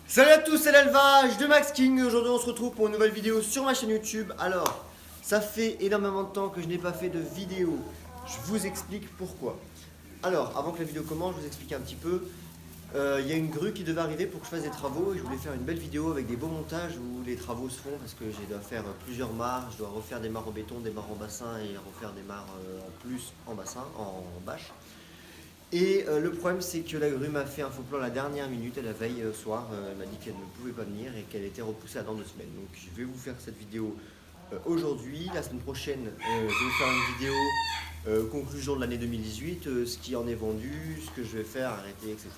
Salut à tous, c'est l'élevage de Max King. Aujourd'hui, on se retrouve pour une nouvelle vidéo sur ma chaîne YouTube. Alors, ça fait énormément de temps que je n'ai pas fait de vidéo. Je vous explique pourquoi. Alors, avant que la vidéo commence, je vous explique un petit peu. Il y a une grue qui devait arriver pour que je fasse des travaux et je voulais faire une belle vidéo avec des beaux montages où les travaux se font parce que je dois faire plusieurs mares. Je dois refaire des mares en béton, des mares en bassin et refaire des mares en plus en bassin, en bâche. Et le problème, c'est que la grue m'a fait un faux plan la dernière minute, la veille soir. Elle m'a dit qu'elle ne pouvait pas venir et qu'elle était repoussée à dans 2 semaines. Donc je vais vous faire cette vidéo aujourd'hui. La semaine prochaine, je vais vous faire une vidéo conclusion de l'année 2018, ce qui en est vendu, ce que je vais faire, arrêter, etc.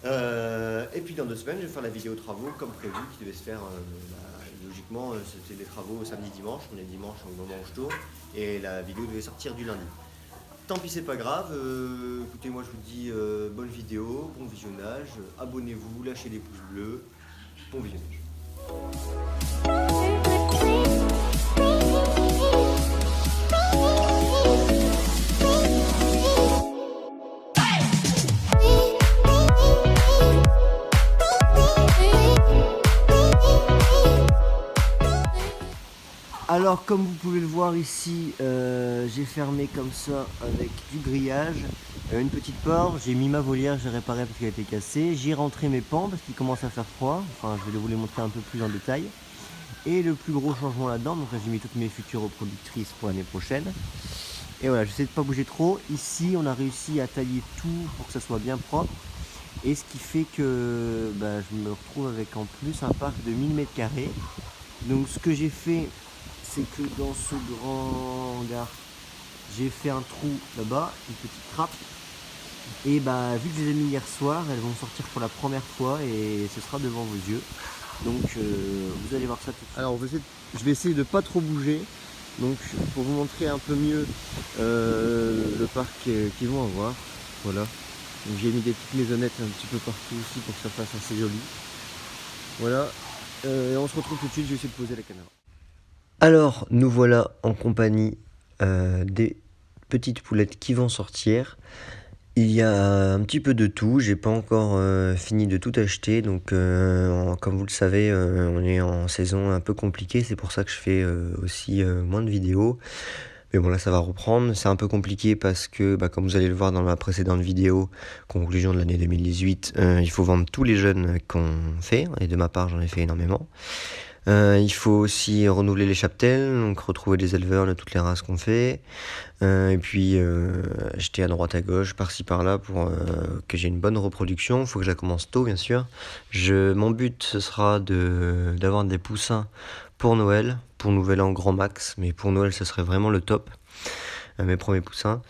Voilà. Et puis dans 2 semaines, je vais faire la vidéo travaux comme prévu qui devait se faire. Logiquement, c'était des travaux samedi-dimanche. On est dimanche au moment où je tourne. Et la vidéo devait sortir du lundi. Tant pis, c'est pas grave. Écoutez, moi je vous dis bonne vidéo, bon visionnage. Abonnez-vous, lâchez des pouces bleus. Bon visionnage. Alors, comme vous pouvez le voir ici, j'ai fermé comme ça avec du grillage, une petite porte. J'ai mis ma volière, j'ai réparé parce qu'elle était cassée. J'ai rentré mes pans parce qu'il commence à faire froid. Enfin, je vais vous les montrer un peu plus en détail. Et le plus gros changement là-dedans, donc là j'ai mis toutes mes futures reproductrices pour l'année prochaine. Et voilà, j'essaie de pas bouger trop. Ici, on a réussi à tailler tout pour que ça soit bien propre. Et ce qui fait que je me retrouve avec en plus un parc de 1000 m². Donc ce que j'ai fait, c'est que dans ce grand hangar, j'ai fait un trou là-bas, une petite trappe. Et vu que je les ai mis hier soir, elles vont sortir pour la première fois et ce sera devant vos yeux. Donc vous allez voir ça tout de suite. Alors je vais essayer de pas trop bouger. Donc pour vous montrer un peu mieux le parc qu'ils vont avoir. Voilà. Donc j'ai mis des petites maisonnettes un petit peu partout aussi pour que ça fasse assez joli. Voilà. Et on se retrouve tout de suite, je vais essayer de poser la caméra. Alors nous voilà en compagnie des petites poulettes qui vont sortir. Il y a un petit peu de tout, j'ai pas encore fini de tout acheter, donc comme vous le savez, on est en saison un peu compliquée, c'est pour ça que je fais aussi moins de vidéos. Mais bon là ça va reprendre, c'est un peu compliqué parce que comme vous allez le voir dans ma précédente vidéo, conclusion de l'année 2018, il faut vendre tous les jeunes qu'on fait, et de ma part j'en ai fait énormément. Il faut aussi renouveler les cheptels, donc retrouver des éleveurs de toutes les races qu'on fait. Et puis acheter à droite à gauche, par-ci par-là pour que j'ai une bonne reproduction. Il faut que je la commence tôt, bien sûr. Mon but, ce sera d'avoir des poussins pour Noël, pour Nouvel An grand max. Mais pour Noël, ce serait vraiment le top. Mes premiers poussins.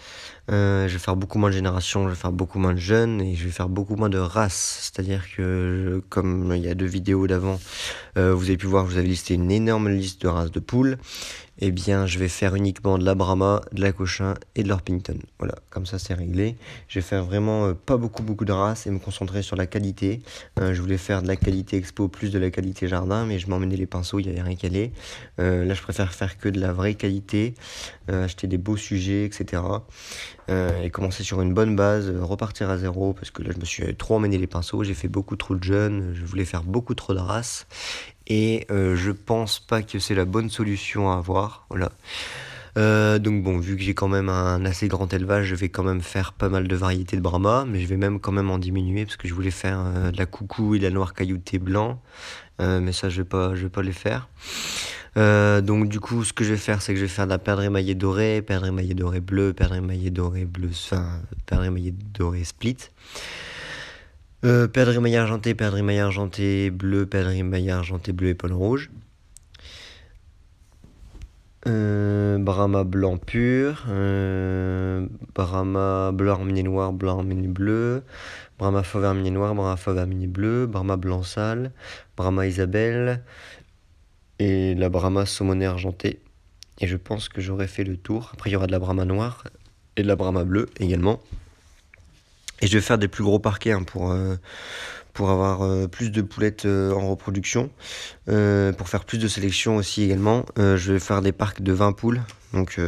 Je vais faire beaucoup moins de générations, je vais faire beaucoup moins de jeunes et je vais faire beaucoup moins de races. C'est-à-dire que, comme il y a 2 vidéos d'avant, vous avez pu voir, je vous avais listé une énorme liste de races de poules. Eh bien, je vais faire uniquement de la Brahma, de la Cochin et de l'Orpington. Voilà, comme ça c'est réglé. Je vais faire vraiment pas beaucoup de races et me concentrer sur la qualité. Je voulais faire de la qualité expo plus de la qualité jardin, mais je m'emmenais les pinceaux, il n'y avait rien qu'à aller. Là, je préfère faire que de la vraie qualité, acheter des beaux sujets, etc. Et commencer sur une bonne base, repartir à zéro, parce que là, je me suis trop emmené les pinceaux, j'ai fait beaucoup trop de jeunes, je voulais faire beaucoup trop de races. Et je pense pas que c'est la bonne solution à avoir. Voilà. Donc bon, vu que j'ai quand même un assez grand élevage, je vais quand même faire pas mal de variétés de Brahma, mais je vais même quand même en diminuer parce que je voulais faire de la coucou et de la noire cailloutée blanc, mais ça je vais pas les faire. Donc du coup, ce que je vais faire, c'est que je vais faire de la perdrix émaillée dorée, perdrix émaillée dorée bleu, perdrix émaillée dorée bleu, enfin perdrix émaillée dorée split. Perdrix émaillé argenté bleu, perdrix émaillé argenté bleu et poil rouge. Brahma blanc pur, Brahma blanc arminé noir, blanc arminé bleu, Brahma fauve arminé noir, Brahma fauve arminé bleu, Brahma blanc sale, Brahma Isabelle et la Brahma saumonée argentée. Et je pense que j'aurai fait le tour. Après il y aura de la Brahma noire et de la Brahma bleue également. Et je vais faire des plus gros parquets pour avoir plus de poulettes en reproduction, pour faire plus de sélection aussi également. Je vais faire des parcs de 20 poules, donc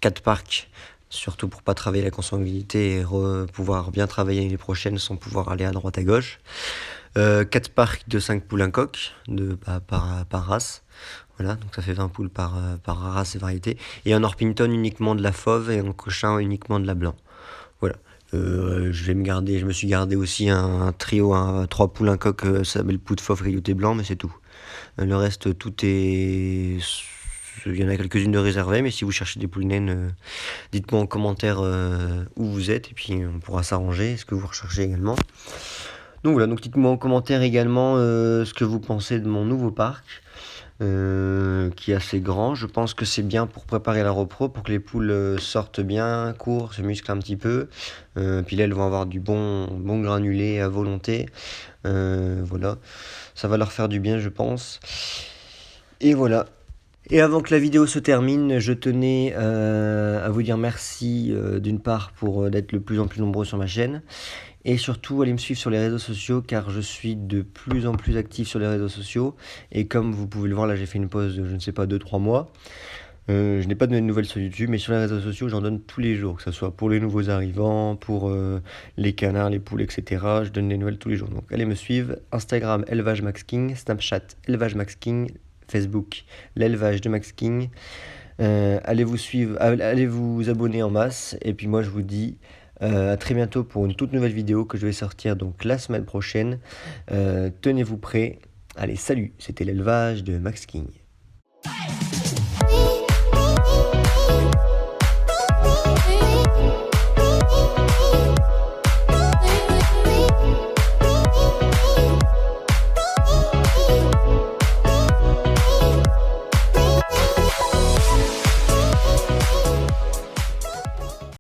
4 parcs, surtout pour pas travailler la consanguinité et pouvoir bien travailler les prochaines sans pouvoir aller à droite à gauche. 4 parcs de 5 poules un coq par race. Voilà, donc ça fait 20 poules par race et variété. Et en Orpington uniquement de la fauve et en Cochin uniquement de la blanc. Voilà. Je me suis gardé aussi un trio, 3 poules, un coq, ça s'appelle poule fauve, grillotée blanc, mais c'est tout. Le reste, tout est. Il y en a quelques-unes de réservées, mais si vous cherchez des poules naines, dites-moi en commentaire où vous êtes, et puis on pourra s'arranger, ce que vous recherchez également. Donc voilà, donc dites-moi en commentaire également ce que vous pensez de mon nouveau parc. Qui est assez grand. Je pense que c'est bien pour préparer la repro, pour que les poules sortent bien, courent, se musclent un petit peu. Puis là, elles vont avoir du bon granulé à volonté. Voilà, ça va leur faire du bien, je pense. Et voilà. Et avant que la vidéo se termine, je tenais à vous dire merci d'une part pour d'être de plus en plus nombreux sur ma chaîne. Et surtout, allez me suivre sur les réseaux sociaux car je suis de plus en plus actif sur les réseaux sociaux. Et comme vous pouvez le voir, là j'ai fait une pause de, je ne sais pas, 2-3 mois. Je n'ai pas donné de nouvelles sur YouTube, mais sur les réseaux sociaux, j'en donne tous les jours, que ce soit pour les nouveaux arrivants, pour les canards, les poules, etc. Je donne des nouvelles tous les jours. Donc allez me suivre. Instagram, élevage Max King. Snapchat, élevage Max King. Facebook, l'élevage de Max King. Allez vous suivre, allez vous abonner en masse. Et puis moi, je vous dis à très bientôt pour une toute nouvelle vidéo que je vais sortir donc la semaine prochaine. Tenez-vous prêts. Allez, salut, c'était l'élevage de Max King.